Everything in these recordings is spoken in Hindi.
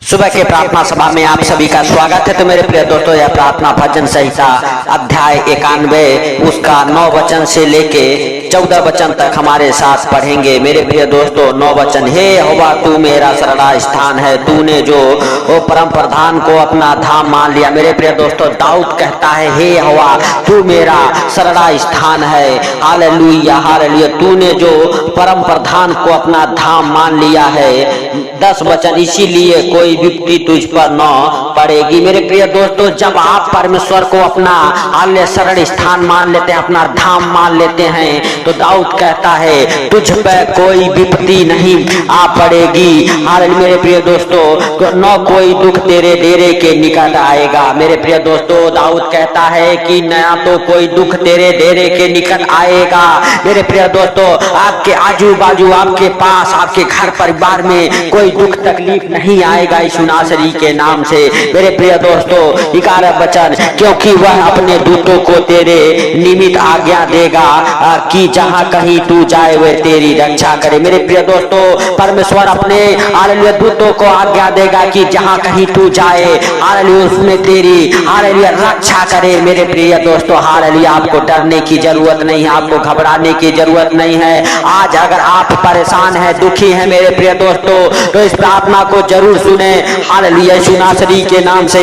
सुबह के प्रार्थना सभा में आप सभी का स्वागत है। तो मेरे प्रिय दोस्तों, यह प्रार्थना भजन संहिता अध्याय 91 उसका 9 वचन से लेके 14 वचन तक हमारे साथ पढ़ेंगे। मेरे प्रिय दोस्तों, 9 वचन। हे यहोवा, तू मेरा शरणा स्थान है, तूने जो वो परम प्रधान को अपना धाम मान लिया। मेरे प्रिय दोस्तों, दाऊद कहता है, हे यहोवा, तू मेरा शरणा स्थान है। Hallelujah hallelujah. तूने जो परम प्रधान को अपना धाम मान लिया है। 10 वचन। इसीलिए कोई विपत्ति तुझ पर न पड़ेगी। मेरे प्रिय दोस्तों, जब आप परमेश्वर को अपना आलय शरण स्थान मान लेते हैं, अपना धाम मान लेते हैं, तो दाऊद कहता है तुझ पर कोई विपत्ति नहीं आ पड़ेगी। हालेलुया। मेरे प्रिय दोस्तों, न कोई दुख तेरे डेरे के निकट आएगा। मेरे प्रिय दोस्तों, दाऊद कहता है कि नया तो कोई दुख तेरे डेरे के निकट आएगा। मेरे प्रिय दोस्तों, आपके आजू बाजू, आपके पास, आपके घर परिवार में कोई दुख तकलीफ नहीं आएगा यीशु नासरी के नाम से। मेरे प्रिय दोस्तों, 11 वचन। क्योंकि वह अपने दूतों को तेरे निमित्त आज्ञा देगा कि जहां कहीं तू जाए वह तेरी रक्षा करे। मेरे प्रिय दोस्तों, परमेश्वर अपने हालेलुया दूतों को आज्ञा देगा कि जहां कहीं तू जाए, हालेलुया, उसमें तेरी हालेलुया रक्षा करे। मेरे प्रिय दोस्तों, हालेलुया, आपको डरने की जरूरत नहीं है, आपको घबराने की जरूरत नहीं है। आज अगर आप परेशान हैं, दुखी हैं मेरे प्रिय दोस्तों, तो इस प्रार्थना को जरूर सुने। हालेलुया। यीशु नासरी के नाम से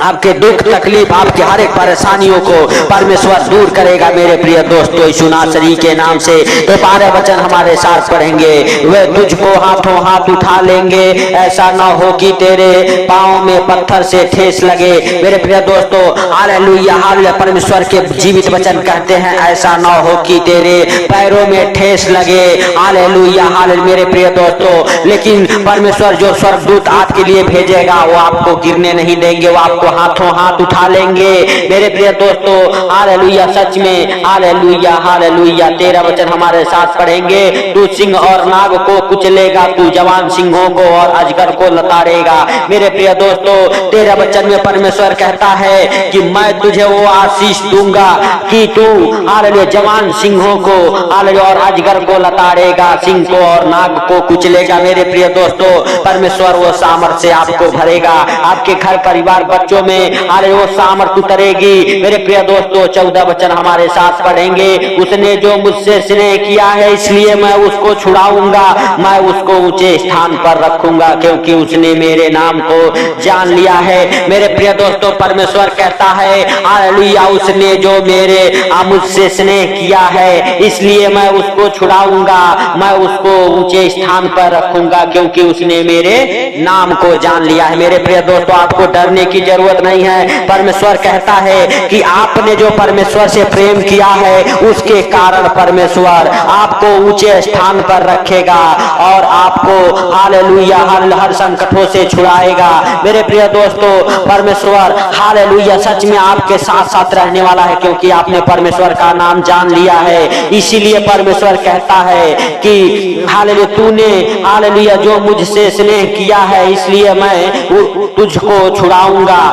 आपके दुख तकलीफ, आपकी हर एक परेशानियों को परमेश्वर दूर करेगा। मेरे प्रिय दोस्तों, यीशु नासरी के नाम से। तो 12 वचन हमारे साथ पढ़ेंगे। वे तुझको हाथों हाथ उठा लेंगे, ऐसा न हो कि तेरे पांव में पत्थर से ठेस लगे। मेरे प्रिय दोस्तों, हालेलुया हालेलुया, परमेश्वर के जीवित वचन कहते हैं ऐसा न हो कि तेरे पैरों में ठेस लगे। Hallelujah hallelujah. मेरे प्रिय दोस्तों, लेकिन परमेश्वर जो स्वर्गदूत आपके लिए भेजेगा वो आपको गिरने नहीं देंगे, वो आपको हाथों हाथ उठा लेंगे। मेरे प्रिय दोस्तों, हालेलुया, सच में हालेलुया हालेलुया। 13 वचन हमारे साथ पढ़ेंगे। तू सिंह और नाग को कुचलेगा, तू जवान सिंहों को और अजगर को लताड़ेगा। मेरे प्रिय दोस्तों, 13 वचन में परमेश्वर कहता है कि मैं तुझे वो आशीष दूंगा कि तू हालेलुया जवान सिंहों को हालेलुया और अजगर को लताड़ेगा, सिंह को और नाग को कुचलेगा। मेरे प्रिय दोस्तों, परमेश्वर वो सामर्थ से आपको भरेगा, आपके घर परिवार बच्चों में हालेलुया वो सामर्थ उतरेगी। मेरे प्रिय दोस्तों, 14 वचन हमारे साथ पढ़ेंगे। उसने जो मुझसे स्नेह किया है इसलिए मैं उसको छुड़ाऊंगा, मैं उसको ऊंचे स्थान पर रखूंगा, क्योंकि उसने मेरे नाम को जान लिया है। मेरे प्रिय दोस्तों, परमेश्वर कहता है हालेलुया, उसने जो मुझसे स्नेह किया है इसलिए मैं उसको छुड़ाऊंगा, मैं उसको ऊंचे स्थान पर रखूंगा, क्योंकि उसने मेरे नाम को जान लिया है। मेरे प्रिय दोस्तों, आपको डरने की जरूरत नहीं है। परमेश्वर कहता है कि आपने जो परमेश्वर से प्रेम किया है उसके कारण परमेश्वर आपको ऊंचे स्थान पर रखेगा और आपको हालेलुया हर संकटों से छुड़ाएगा। मेरे प्रिय दोस्तों, परमेश्वर हालेलुया सच में आपके साथ साथ रहने वाला है, क्योंकि आपने परमेश्वर का नाम जान लिया है। इसीलिए परमेश्वर कहता है कि हालेलुया तूने हालेलुया जो मुझसे स्नेह किया है इसलिए मैं तुझको छुड़ाऊंगा।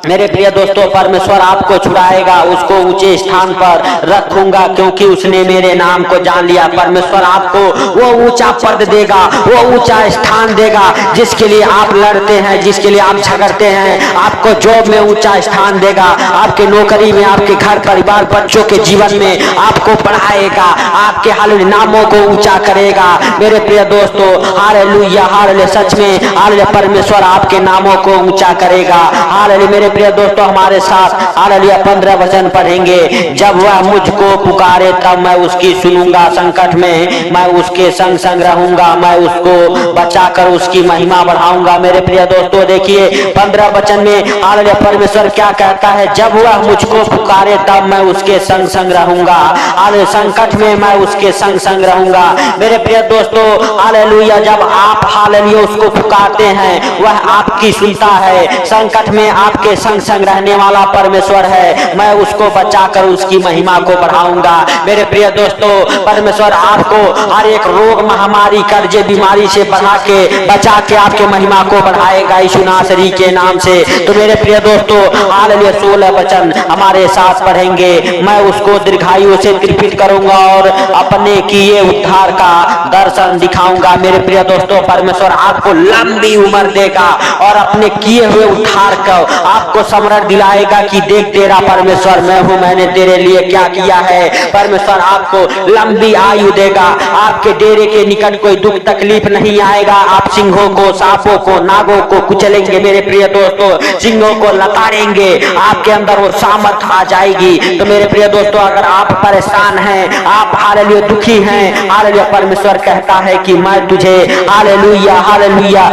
मेरे प्रिय दोस्तों, परमेश्वर आपको छुड़ाएगा, उसको ऊंचे स्थान पर रखूंगा, क्योंकि उसने मेरे नाम को जान लिया। परमेश्वर आपको वो ऊंचा पद देगा, वो ऊंचा स्थान देगा जिसके लिए आप लड़ते हैं, जिसके लिए आप झगड़ते हैं। आपको जॉब में ऊंचा स्थान देगा, आपके नौकरी में, आपके घर परिवार बच्चों के जीवन में आपको बढ़ाएगा, आपके हालेलुया नामों को ऊंचा करेगा। मेरे प्रिय दोस्तों, हालेलुया हालेलुया, सच में हालेलुया परमेश्वर आपके नामों को ऊंचा करेगा। हालेलुया। मेरे प्रिय दोस्तों, हमारे साथ हालेलुया 15 वचन पढ़ेंगे। जब वह मुझको पुकारे तब मैं उसकी सुनूंगा, संकट में मैं उसके संग संग रहूंगा, मैं उसको बचाकर उसकी महिमा बढ़ाऊंगा। मेरे प्रिय दोस्तों, देखिए 15 वचन में हालेलुया परमेश्वर क्या कहता है, जब वह मुझको पुकारे तब मैं उसके संग संग रहूंगा, हालेलुया संकट में मैं उसके संग संग रहूंगा। मेरे प्रिय दोस्तों, हालेलुया जब आप हालेलुया उसको पुकारते हैं वह आपकी सुनता है, संकट में आपके संग संग रहने वाला परमेश्वर है, मैं उसको बचाकर उसकी महिमा को बढ़ाऊंगा। मेरे प्रिय दोस्तों, परमेश्वर आपको हर एक रोग, महामारी, कर्जे, बीमारी से बचा के आपके महिमा को बढ़ाएगा यीशु नासरी के नाम से। तो मेरे प्रिय दोस्तों, हालेलुया 16 वचन हमारे साथ पढ़ेंगे। मैं उसको दीर्घायु से तृप्त करूंगा और अपने किए उद्धार का दर्शन दिखाऊंगा। मेरे प्रिय दोस्तों, परमेश्वर आपको लंबी उम्र देगा और अपने किए हुए उद्धार को आपको स्मरण दिलाएगा कि देख तेरा परमेश्वर मैं हूं, मैंने तेरे लिए क्या किया है। परमेश्वर आपको लंबी आयु देगा। आपके डेरे के निकट कोई दुख तकलीफ नहीं आएगा। आप सिंहों को, सांपों को, नागों को कुचलेंगे। मेरे प्रिय दोस्तों, सिंहों को लताड़ेंगे, आपके अंदर वो सामर्थ आ जाएगी। तो मेरे प्रिय दोस्तों, अगर आप परेशान हैं, आप हालेलुया दुखी हैं, हालेलुया परमेश्वर कहता है कि मैं तुझे हालेलुया हालेलुया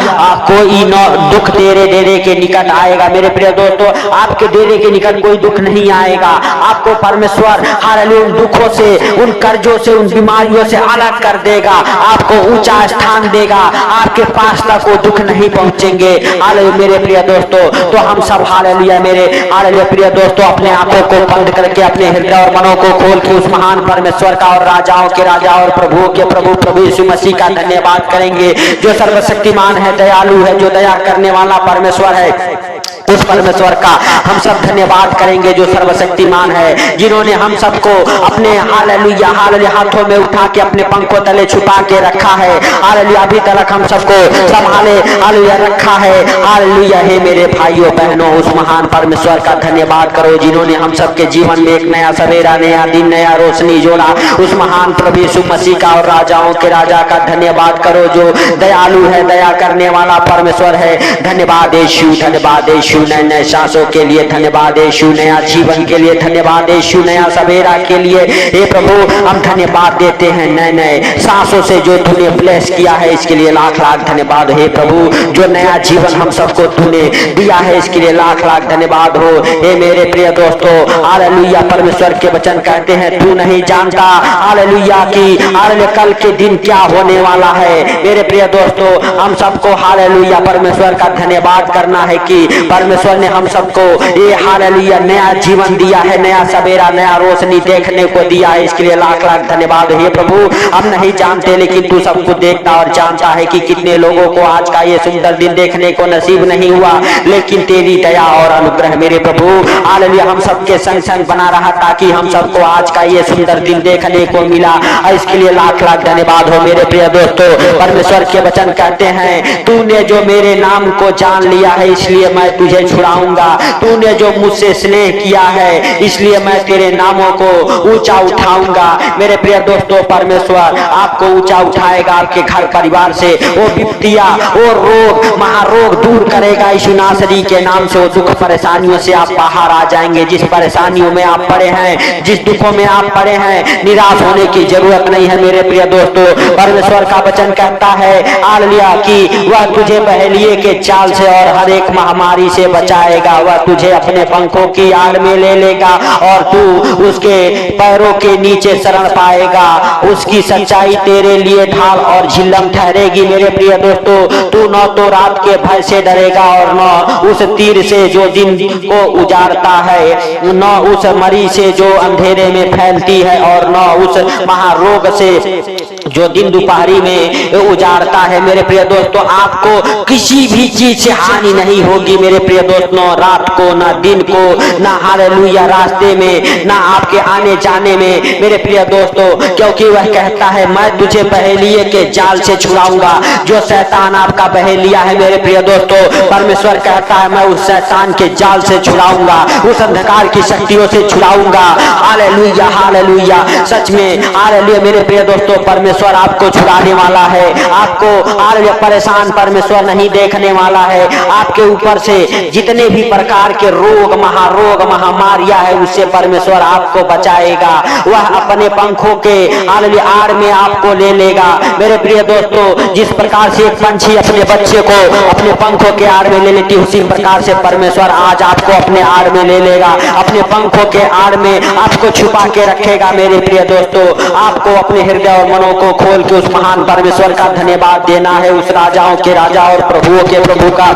कोई न दुख तेरे डेरे के निकट आएगा। मेरे प्रिय दोस्तों, आपके डेरे के निकट कोई दुख नहीं आएगा। आपको परमेश्वर हालेलुया उन दुखों से, उन कर्जों से, उन बीमारियों से अलग कर देगा। आपको ऊंचा स्थान देगा। आपके पास तक वो दुख नहीं पहुंचेंगे। हालेलुया मेरे प्रिय दोस्तों, तो हम सब हालेलुया मेरे हालेलुया प्रिय दोस्तों, अपने आंखों को बंद करके अपने हृदय और मनों को खोल के उस महान परमेश्वर का और राजाओं के राजा और प्रभुओं के प्रभु प्रभु यीशु मसीह का धन्यवाद करेंगे, जो सर्वशक्तिमान है, दयालु है, जो दया करने वाला परमेश्वर है। उस परमेश्वर का हम सब धन्यवाद करेंगे जो सर्वशक्तिमान है, जिन्होंने हम सबको अपने हालेलुया हालेलुया हाथों में उठा के अपने पंखों तले छुपा के रखा है। हालेलुया अभी तक हम सबको संभाले हालेलुया रखा है। हालेलुया हे मेरे भाइयों बहनों, उस महान परमेश्वर का धन्यवाद करो जिन्होंने हम सबके जीवन में एक नया सवेरा, नया दिन, नया रोशनी जोड़ा। उस महान प्रभु यीशु मसीह का और राजाओं के राजा का धन्यवाद करो जो दयालु है, दया करने वाला परमेश्वर है। धन्यवाद यीशु, धन्यवाद यीशु, नए नए सांसों के लिए धन्यवाद यीशु, नया जीवन के लिए धन्यवाद यीशु, नया सवेरा के लिए हे प्रभु हम धन्यवाद देते हैं। नए नए सांसों से जो तूने ब्लेस किया है इसके लिए लाख लाख धन्यवाद हे प्रभु। जो नया जीवन हम सबको तूने दिया है इसके लिए लाख लाख धन्यवाद हो। हे मेरे प्रिय दोस्तों, हालेलुया परमेश्वर के वचन कहते हैं तू नहीं जानता हालेलुया की हालेलुया कल के दिन क्या होने वाला है। मेरे प्रिय दोस्तों, हम सबको हालेलुया परमेश्वर का धन्यवाद करना है कि परमेश्वर ने हम सबको ये हालेलुया नया जीवन दिया है, नया सवेरा, नया रोशनी देखने को दिया है। इसके लिए लाख लाख धन्यवाद हे प्रभु। हम नहीं जानते लेकिन तू सबको देखता और जानता है कि कितने लोगों को आज का ये सुंदर दिन देखने को नसीब नहीं हुआ, लेकिन तेरी दया और अनुग्रह मेरे प्रभु हालेलुया हम सबके संग संग बना रहा ताकि हम सबको आज का ये सुंदर दिन देखने को मिला। इसके लिए लाख लाख धन्यवाद हो। मेरे प्रिय दोस्तों, परमेश्वर के वचन कहते हैं तूने जो मेरे नाम को जान लिया है इसलिए मैं तुझे छुड़ाऊंगा। तूने जो मुझसे स्नेह किया है इसलिए मैं तेरे नामों को ऊंचा उठाऊंगा। मेरे प्रिय दोस्तों, परमेश्वर आपको ऊंचा उठाएगा, आपके घर परिवार से वो विपत्तियां, वो रोग, महारोग दूर करेगा यीशु नासरी के नाम से। वो दुख परेशानियों से आप बाहर आ जाएंगे। जिस परेशानियों में आप पड़े हैं, जिस दुखों में आप पड़े हैं, निराश होने की जरूरत नहीं है। मेरे प्रिय दोस्तों, परमेश्वर का वचन कहता है हालेलुया कि वह तुझे बहेलिए के चाल से और हर एक महामारी से बचाएगा। वह तुझे अपने पंखों की आड़ में ले लेगा और तू उसके पैरों के नीचे शरण पाएगा। उसकी सच्चाई तेरे लिए ढाल और झिल्लम ठहरेगी। मेरे प्रिय दोस्तों, तू न तो रात के भय से डरेगा और न उस तीर से जो दिन को उजाड़ता है, न उस मरी से जो अंधेरे में फैलती है, और न उस महारोग से जो दिन दोपहरी में उजाड़ता है। मेरे प्रिय दोस्तों, आपको किसी भी चीज से हानि नहीं होगी। मेरे प्रिय दोस्तों, रात को ना दिन को, ना हालेलुया रास्ते में, ना आपके आने जाने में। मेरे प्रिय दोस्तों, क्योंकि वह कहता है मैं तुझे बहेलिए के जाल से छुड़ाऊंगा। जो शैतान आपका बहेलिया है मेरे प्रिय दोस्तों, परमेश्वर कहता है मैं उस शैतान के जाल से छुड़ाऊंगा, उस अंधकार की शक्तियों से छुड़ाऊंगा। हालेलुया हालेलुया, सच में हालेलुया मेरे प्रिय दोस्तों, परमेश्वर आपको छुड़ाने वाला है। आपको हालेलुया परेशान परमेश्वर नहीं देखने वाला है। आपके ऊपर से जितने भी प्रकार के रोग, महारोग, महामारियां है उससे परमेश्वर आपको बचाएगा। वह अपने पंखों के हालेलुया आड़ में आपको ले लेगा। मेरे प्रिय दोस्तों, जिस प्रकार से एक पंछी अपने बच्चे को अपने पंखों के आड़ में ले लेती है, उसी प्रकार से परमेश्वर आज आपको अपने आड़ में ले लेगा, अपने पंखों के आड़ में आपको छुपा के रखेगा। मेरे प्रिय दोस्तों, आपको अपने हृदय और मनों को खोल के उस महान परमेश्वर का धन्यवाद देना है, उस राजाओं के राजा और प्रभुओं के प्रभु का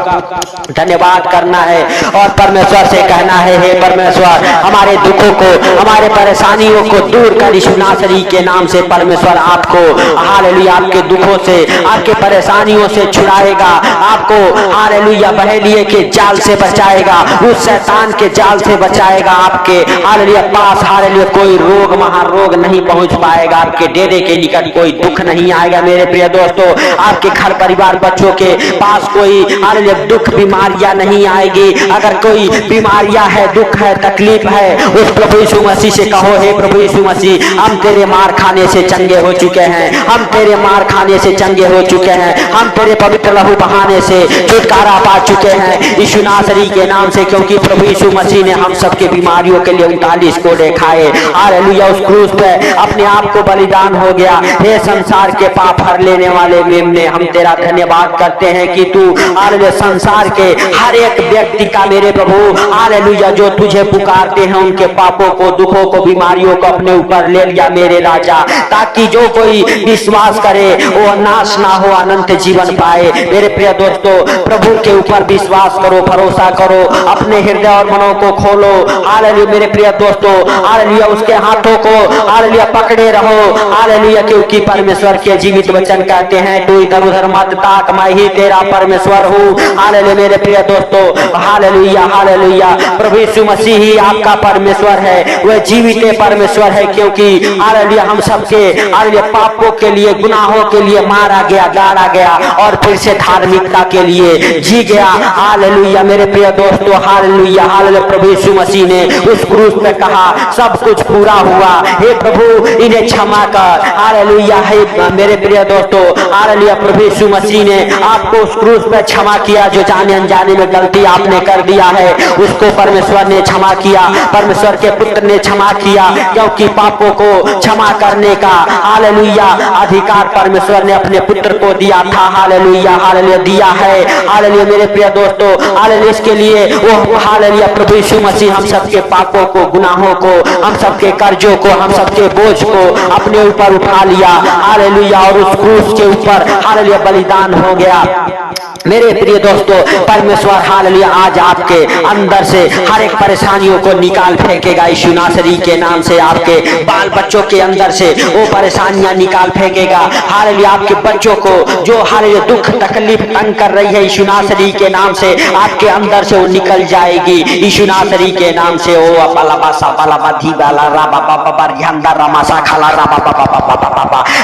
धन्यवाद करना है और परमेश्वर से कहना है, हे परमेश्वर हमारे दुखों को, हमारे परेशानियों को दूर कर यीशु नासरी के नाम से परमेश्वर आपको हालेलुया आपके दुखों से, आपके परेशानियों से छुड़ाएगा, आपको हालेलुया बहेलिए के जाल से बचाएगा, उस शैतान के जाल से बचाएगा। आपके हालेलुया पास हालेलुया कोई रोग महारोग नहीं पहुंच पाएगा, आपके डेरे के निकट कोई दुख नहीं आएगा। मेरे प्रिय दोस्तों, आपके घर परिवार बच्चों के पास कोई हालेलुया दुख बीमारियां नहीं आएगी। अगर कोई बीमारियां है, दुख है, तकलीफ है, उस प्रभु यीशु मसीह से कहो, हे प्रभु यीशु मसीह हम तेरे मार खाने से चंगे हो चुके हैं, हम तेरे मार खाने से चंगे हो चुके हैं, हम तेरे पवित्र लहू बहाने से छुटकारा पा चुके हैं यीशु नासरी के नाम से, क्योंकि प्रभु यीशु मसीह ने हम सबके बीमारियों के लिए 39 कोड़े खाए। हालेलुया उस क्रूस पे अपने आप को बलिदान हो गया। हे संसार के पाप हर लेने वाले मेमने, हम तेरा धन्यवाद करते हैं कि तू हालेलुया संसार के हर एक व्यक्ति का मेरे प्रभु हालेलुया जो तुझे पुकारते हैं उनके पापों को, दुखों को, बीमारियों को अपने ऊपर ले लिया मेरे राजा, ताकि जो कोई विश्वास करे वो नाश ना हो, अनंत जीवन पाए। मेरे प्रिय दोस्तों, प्रभु के ऊपर विश्वास करो, भरोसा करो, अपने हृदय और मनों को खोलो। हालेलुया मेरे प्रिय दोस्तों, हालेलुया उसके हाथों को हालेलुया पकड़े रहो। हालेलुया क्योंकि परमेश्वर के जीवित वचन कहते हैं, तू इधर उधर मत ताक, मैं ही तेरा परमेश्वर हूँ। हालेलुया मेरे प्रिय दोस्तों, हालेलुया हालेलुया प्रभु यीशु मसीह ही आपका परमेश्वर है, वह जीवित परमेश्वर है, क्योंकि हालेलुया हम सबके हालेलुया पापों के लिए, गुनाहों के लिए मारा गया, गाड़ा गया और फिर से धार्मिकता के लिए जी गया। हालेलुया मेरे प्रिय दोस्तों, हालेलुया हालेलुया प्रभु यीशु मसीह ने उस क्रूस पे कहा सब कुछ पूरा हुआ, हे प्रभु इन्हें क्षमा कर। हालेलुया हे मेरे प्रिय दोस्तों, हालेलुया प्रभु यीशु मसीह ने आपको उस क्रूस पे क्षमा किया, जो जाने अनजाने में गलती आपने कर दिया है उसको परमेश्वर ने क्षमा किया, परमेश्वर के पुत्र ने क्षमा किया, क्योंकि पापों को क्षमा करने का हालेलुया अधिकार परमेश्वर ने अपने पुत्र को दिया था। हालेलुया हालेलुया दिया है। हालेलुया मेरे प्रिय दोस्तों, हालेलुया इसके लिए वो हालेलुया प्रभु यीशु मसीह हम सबके पापों को, गुनाहों को, हम सबके कर्जों को, हम सबके बोझ को अपने ऊपर उठा लिया। हालेलुया और उस क्रूस के ऊपर हालेलुया बलिदान हो गया। मेरे प्रिय दोस्तों, परमेश्वर हालेलुया आज आपके अंदर से हर एक परेशानियों को निकाल फेंकेगा यीशु नासरी के नाम से। आपके बाल बच्चों के अंदर से वो परेशानियां निकाल फेंकेगा। हालेलुया आपके बच्चों को जो हालेलुया दुख तकलीफ तंग कर रही है यीशु नासरी के नाम से, आपके अंदर से वो निकल जाएगी यीशु नासरी के नाम से। ओ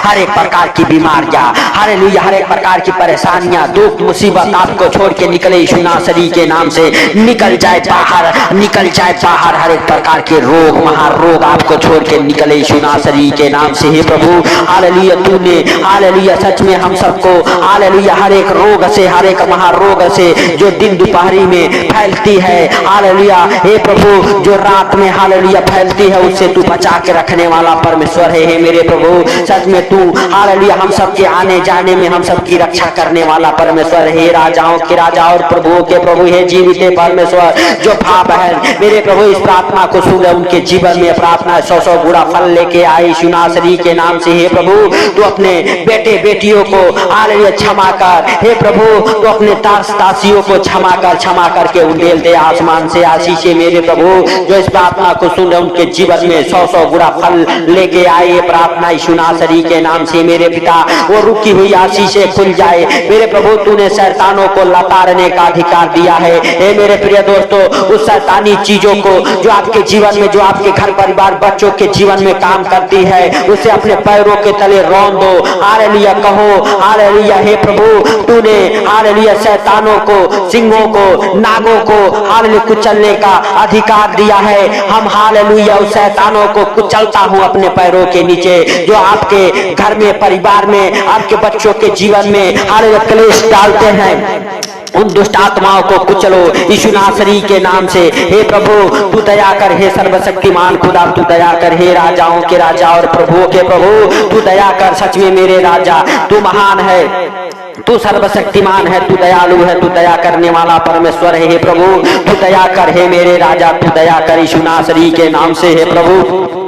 हर एक प्रकार की बीमारियां, हालेलुया हर एक प्रकार की परेशानियां, दुख मुसीबत आपको छोड़ के निकले यीशु नासरी के नाम से, निकल जाए बाहर, निकल जाए बाहर। हर एक प्रकार के रोग महारोग आपको छोड़ के निकले यीशु नासरी के नाम से। हे प्रभु हालेलुया तूने हालेलुया सच में हम सबको हालेलुया हर एक रोग से, हर एक महारोग से जो दिन दोपहरी में फैलती है, हालेलुया हे प्रभु जो रात में हालेलुया फैलती है, उससे तू बचा के रखने वाला परमेश्वर है। हे मेरे प्रभु सच में तू हालेलुया हम सबके आने जाने में हम सबकी रक्षा करने वाला परमेश्वर। हे राजाओं के राजा और प्रभुओं के प्रभु, हे जीवित परमेश्वर जो भाव है मेरे प्रभु इस प्रार्थना को सुन उनके जीवन में प्रार्थना 100 गुना फल लेके आए यीशु नासरी के नाम से। हे प्रभु तू अपने बेटे बेटियों को हालेलुया क्षमा कर। हे प्रभु तू अपने दासियों को क्षमा कर, क्षमा करके उंडेल दे आसमान से आशीष। मेरे प्रभु जो इस प्रार्थना को सुन उनके जीवन में 100 गुना फल लेके आए ये प्रार्थना यीशु नासरी के नाम से। मेरे पिता वो रुकी हुई आशीषें खुल जाए। मेरे प्रभु तूने शैतानों को लताड़ने का अधिकार दिया है। हे मेरे प्रिय दोस्तों, उस शैतानी चीजों को जो आपके जीवन में, जो आपके घर परिवार बच्चों के जीवन में काम करती है, उसे अपने पैरों के तले रौंद दो। हालेलुया कहो हालेलुया हे प्रभु तूने हालेलुया शैतानों को, सिंहों को, नागों को हालेलुया कुचलने का अधिकार दिया है। हम हालेलुया उस शैतानों को कुचलता हूँ अपने पैरों के नीचे, जो आपके घर में, परिवार में, आपके बच्चों के जीवन में हालेलुया क्लेश डालते हैं, उन दुष्ट आत्माओं को कुचलो यीशु नासरी के नाम से। हे प्रभु तू दया कर, हे सर्वशक्तिमान खुदा तू दया कर, हे राजाओं के राजा और प्रभुओं के प्रभु तू दया कर। सच में मेरे राजा तू महान है, तू सर्वशक्तिमान है, तू दयालु है, तू दया करने वाला परमेश्वर है। हे प्रभु तू दया कर, हे मेरे राजा तू दया कर यीशु नासरी के नाम से। हे प्रभु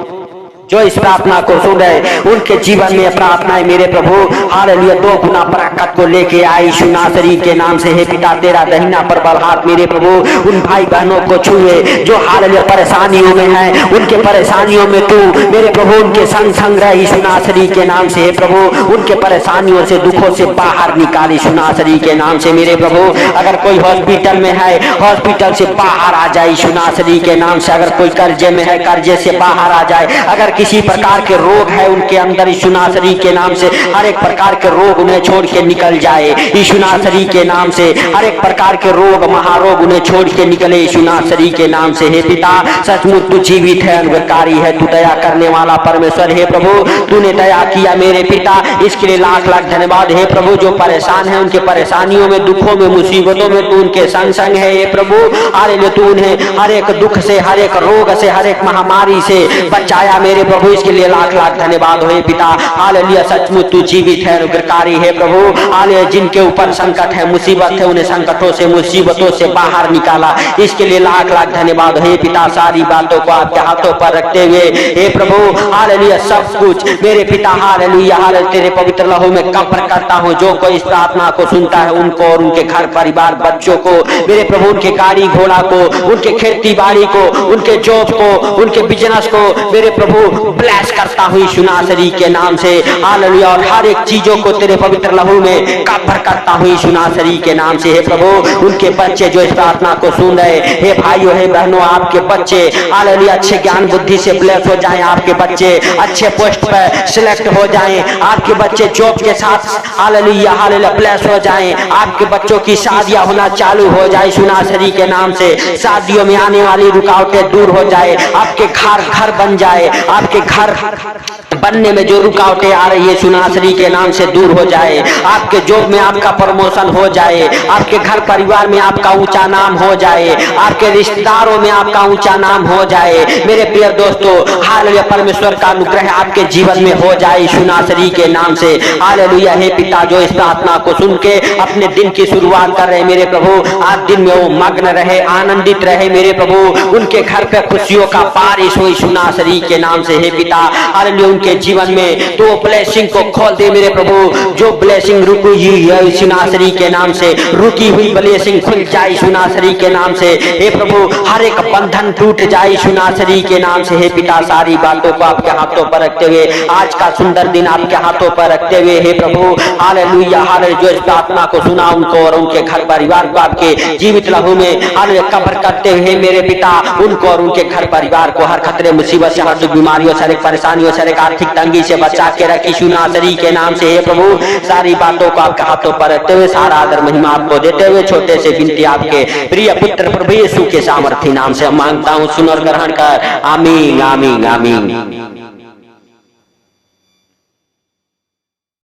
जो इस प्रार्थना को सुन रहे उनके जीवन में प्रार्थनाएं मेरे प्रभु हालेलुया 2 गुना बरकत को लेके आई यीशु नासरी के नाम से। हे पिता तेरा दहिना पर बल हाथ मेरे प्रभु उन भाई बहनों को छुए जो हालेलुया परेशानियों में हैं, उनके परेशानियों में तू मेरे प्रभु उनके संग संग रह यीशु नासरी के नाम से। हे प्रभु उनके परेशानियों से दुखों से बाहर निकाल यीशु नासरी के नाम से मेरे प्रभु। अगर कोई हॉस्पिटल में है हॉस्पिटल से बाहर आ जाए यीशु नासरी के नाम से। अगर कोई कर्जे में है कर्जे से बाहर आ जाए। अगर किसी प्रकार के रोग है उनके अंदर यीशु नासरी के नाम से हर एक प्रकार के रोग उन्हें छोड़ के निकल जाए यीशु नासरी के नाम से। हर एक प्रकार के रोग महारोग उन्हें छोड़ के निकले यीशु नासरी के नाम से। हे पिता सचमुच तू जीवित है, अनुग्रहकारी है, तू दया करने वाला परमेश्वर। हे प्रभु तूने दया किया मेरे पिता, इसके लिए लाख लाख धन्यवाद। हे प्रभु जो परेशान है उनके परेशानियों में दुखों में मुसीबतों में तू उनके संग संग है। हे प्रभु हालेलुया तू उन्हें हर एक दुख से हर एक रोग से हर एक महामारी से बचाया मेरे प्रभु, इसके लिए लाख लाख धन्यवाद हो पिता। हालेलुया सचमुच तू जीवित है, अनुग्रहकारी है प्रभु। हालेलुया जिनके ऊपर संकट है मुसीबत है उन्हें संकटों से मुसीबतों से बाहर निकाला, इसके लिए लाख लाख धन्यवाद हे पिता। सारी बातों को आपके हाथों पर रखते हुए हे प्रभु हालेलुया सब कुछ मेरे पिता हालेलुया हालेलुया तेरे पवित्र लहू में कब्र करता हूँ। जो कोई इस प्रार्थना को सुनता है उनको और उनके घर परिवार बच्चों को मेरे प्रभु, उनके गाड़ी घोड़ा को, उनके खेती बाड़ी को, उनके जॉब को, उनके बिजनेस को मेरे प्रभु ब्लेस करता हूँ यीशु नासरी के नाम से। हालेलुया और हर एक चीजों को तेरे पवित्र लहू में कब्र करता हूँ यीशु नासरी के नाम से। हे प्रभु उनके बच्चे जो इस प्रार्थना को सुन रहे हे भाइयों हे बहनों आपके बच्चे हालेलुया अच्छे ज्ञान बुद्धि से ब्लेस हो जाएं, आपके बच्चे अच्छे पोस्ट पर सिलेक्ट हो जाएं, आपके बच्चे जॉब के साथ हालेलुया हालेलुया ब्लेस हो जाएं, आपके बच्चों की शादियां होना चालू हो जाए यीशु नासरी के नाम से। शादियों में आने वाली रुकावटें दूर हो जाए, आपके घर बन जाए, आपके घर बनने में जो रुकावटें आ रही है यीशु नासरी के नाम से दूर हो जाए, आपके जॉब में आपका प्रमोशन हो जाए, आपके घर परिवार में आपका ऊंचा नाम हो जाए, आपके रिश्तेदारों में आपका ऊंचा नाम हो जाए मेरे प्रिय दोस्तों। हालेलुया परमेश्वर का अनुग्रह आपके जीवन में हो जाए यीशु नासरी के नाम से। हालेलुया हे पिता जो इस प्रार्थना को सुन के अपने दिन की शुरुआत कर रहे मेरे प्रभु, आज दिन में वो मग्न रहे आनंदित रहे मेरे प्रभु, उनके घर पे खुशियों का बारिश हो यीशु नासरी के नाम से। हे पिता हालेलुया उनके जीवन में तो ब्लेसिंग को खोल दे मेरे प्रभु, जो ब्लेसिंग रुकी हुई है यीशु नासरी के नाम से, रुकी हुई ब्लेसिंग खुल जाए यीशु नासरी के नाम से। हे प्रभु हर एक बंधन टूट जाए यीशु नासरी के नाम से। हे पिता सारी बातों को आपके हाथों पर रखते हुए आज का सुंदर दिन आपके हाथों पर रखते हुए हे प्रभु हालेलुया हालेलुया जो इस प्रार्थना को सुना उनको और उनके घर परिवार को आपके जीवित लहू में हालेलुया कब्र करते हुए मेरे पिता उनको और उनके घर परिवार को हर खतरे मुसीबत से हर दुख बीमारियों से हर एक परेशानियों से हर एक आर्थिक तंगी से बचा के रख यीशु नासरी के नाम से। हे प्रभु सारी बातों को आपके हाथों पर रखते हुए सारा आदर महिमा आपको देते हुए छोटे से विनती आपके प्रिय पुत्र प्रभु यीशु के सामर्थी नाम से मांगता हूँ, सुन और ग्रहण कर। आमीन आमीन आमीन।